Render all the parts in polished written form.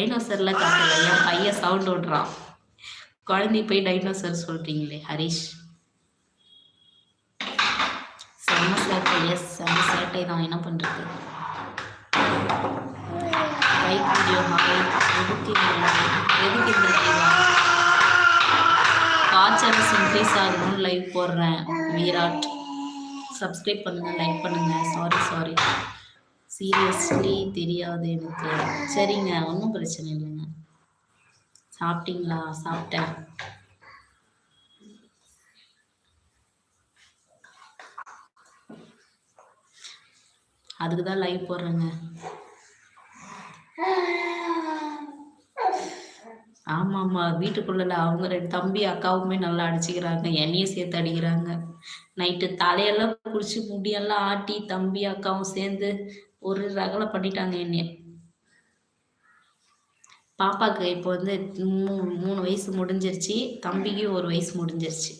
டைனோசர்லாம் காட்டல, என் பையன் சவுண்ட் விடுறான். குழந்தை போய் டைனோசர் சொல்றீங்களே ஹரிஷ். செம்ம சேட்டை. எஸ், செம்ம சேட்டை தான். என்ன பண்றது? Like video hi. எதுக்கு இந்த காய்ச்சல் இன்க்ரீஸ் ஆகணும்னு லைவ் போடுறேன். விராட் சப்ஸ்கிரைப் பண்ணுங்க, லைக் பண்ணுங்க. சாரி சீரியஸ்லி தெரியாது எனக்கு. சரிங்க, ஒன்றும் பிரச்சனை இல்லைங்க. சாப்பிட்டீங்களா? சாப்பிட்டேன். அதுக்கு தான் லைவ் போடுறேங்க. ஆமாம்மா, வீட்டுக்குள்ள அவங்க 2 தம்பி அக்காவுமே நல்லா அடிச்சுக்கிறாங்க, என்னையும் சேர்த்து அடிக்கிறாங்க. நைட்டு தலையெல்லாம் குடிச்சு முடியெல்லாம் ஆட்டி தம்பி அக்காவும் சேர்ந்து ஒரு ரகலை பண்ணிட்டாங்க என்னைய. பாப்பாக்கு இப்போ வந்து 3 வயசு முடிஞ்சிருச்சு, தம்பிக்கு 1 வயசு முடிஞ்சிருச்சு.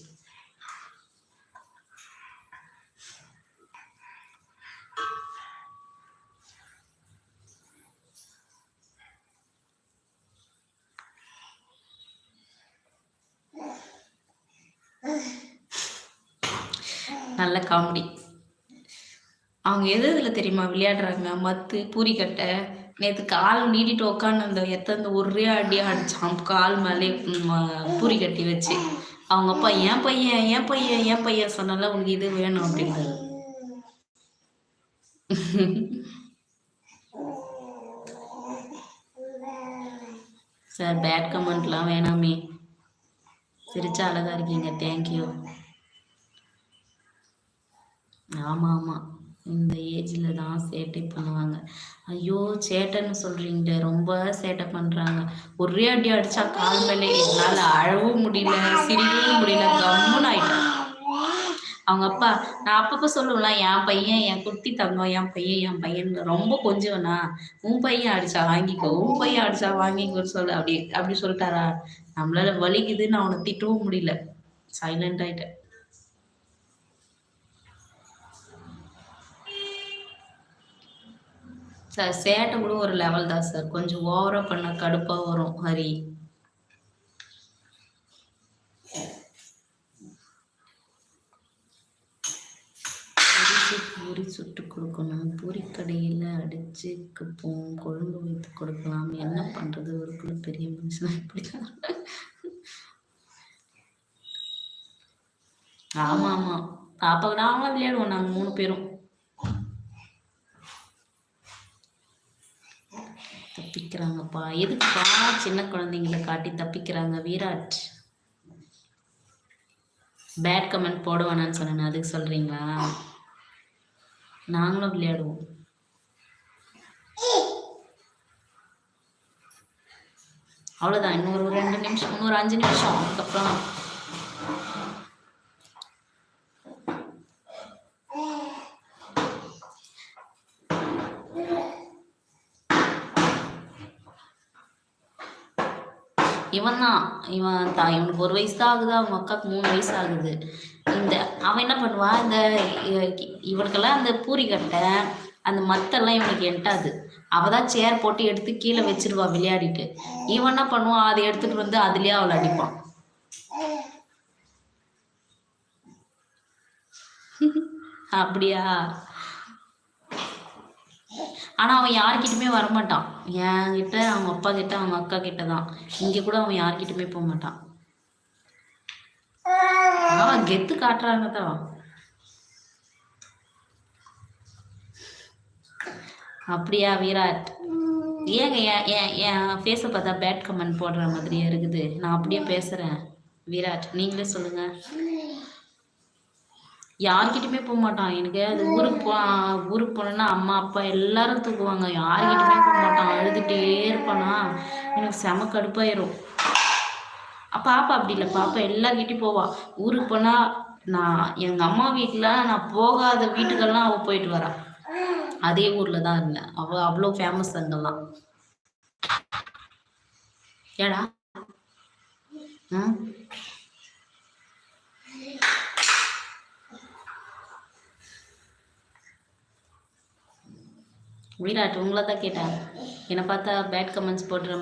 நல்ல காமெடி. அவங்க எதில் தெரியுமா விளையாடுறாங்க? மத்து, பூரிக்கட்டை. நேற்று கால் நீட்டிட்டு உக்காந்து அந்த எத்தனை ஒரே அடியாக அடிச்சான் கால் மேலே பூரி கட்டி வச்சு. அவங்க அப்பா என் பையன் சொன்னால உனக்கு இது வேணும் அப்படின்றது. சார் பேட் கமெண்ட்லாம் வேணாமே, சிரிச்சா அழகா இருக்கீங்க. தேங்க்யூ. ஆமாம், இந்த ஏஜில் தான் சேட்டை பண்ணுவாங்க. ஐயோ, சேட்டைன்னு சொல்கிறீங்க, ரொம்ப சேட்டை பண்ணுறாங்க. ஒரே அடி அடித்தா கால் மேலே என்னால் அழவும் முடியல, சிரிக்கவும் முடியல, கம்முன்னு ஆயிட்டேன். அவங்க அப்பா, நான் அப்பப்போ சொல்லுவேன், என் பையன், என் குட்டி தங்கம், என் பையன் ரொம்ப கொஞ்சம்னா, உன் பையன் அடிச்சா வாங்கிக்கோ, உன் பையன் அடிச்சா வாங்கிக்கோன்னு சொல்லு. அப்படி சொல்லிட்டாரா? நம்மளால வலிக்குது, நான் அவனை திட்டவும் முடியல, சைலண்ட் ஆயிட்டேன். சார் சேட்டை கூட ஒரு லெவல் தான் சார், கொஞ்சம் ஓவரா பண்ண கடுப்பா வரும். ஹரி, பூரி சுட்டு கொடுக்கணும், பூரி கடையில் அடிச்சுக்கு போம், குழம்பு வைத்து கொடுக்கலாம். என்ன பண்றது, ஒரு பெரிய மனுஷன் இப்படிதான். ஆமா, பாப்பாவை நாங்களும் விளையாடுவோம், நாங்கள் 3 பேரும். தப்பிக்கிறாங்கப்பா. எதுக்குப்பா சின்ன குழந்தைங்களை காட்டி தப்பிக்கிறாங்க? விராட் பேட் கமெண்ட் போட வேணான்னு சொன்னேன், அதுக்கு சொல்றீங்களா? நாங்களும் விளையாடுவோம். அவ்வளோதான், இன்னொரு 2 நிமிஷம், இன்னொரு 5 நிமிஷம், அதுக்கப்புறம் இவனுக்கு 1 வயசு தான் ஆகுது, அவங்க அக்காவுக்கு 3 வயசு ஆகுது. அவன் என்ன பண்ணுவான், இவனுக்கெல்லாம் அந்த பூரிக்கட்டை, அந்த மத்தெல்லாம் இவனுக்கு எட்டாது. அவதான் சேர் போட்டு எடுத்து கீழே வச்சிருவா விளையாடிட்டு. இவன் என்ன பண்ணுவான், அதை எடுத்துட்டு வந்து அதுலயே அவளை அடிப்பான். அப்படியா? ஆனால் அவன் யார்கிட்டயுமே வரமாட்டான். என்கிட்ட, அவங்க அப்பா கிட்ட, அவங்க அக்கா கிட்ட தான். இங்கே கூட அவன் யார்கிட்டயுமே போக மாட்டான். கெத்து காட்டுறாங்க தான். அப்படியா விராட்? ஏங்க என் ஃபேஸை பார்த்தா பேட் கமெண்ட் போடுற மாதிரியே இருக்குது. நான் அப்படியே பேசுகிறேன். விராட், நீங்களே சொல்லுங்க. யார்கிட்டயுமே போக மாட்டான். எனக்கு அது ஊருக்கு போனேன்னா அம்மா அப்பா எல்லாரும் தூக்குவாங்க, யார்கிட்டயுமே போக மாட்டான். அழுதுகிட்டே இருப்பானா, எனக்கு செம கடுப்பாயிரும். பாப்பா அப்படி இல்லை, பாப்பா எல்லார்கிட்டையும் போவா. ஊருக்கு போனா நான் எங்கள் அம்மா வீட்டில் நான் போகாத வீட்டுக்கெல்லாம் அவள் போயிட்டு வரா. அதே ஊரில் தான் இருந்தேன். அவள் அவ்வளோ ஃபேமஸ் அங்கெல்லாம். ஏடா விராட், உங்களை தான் கேட்டேன். என்னை பார்த்தா பேட் கமெண்ட்ஸ் போடுற மாதிரி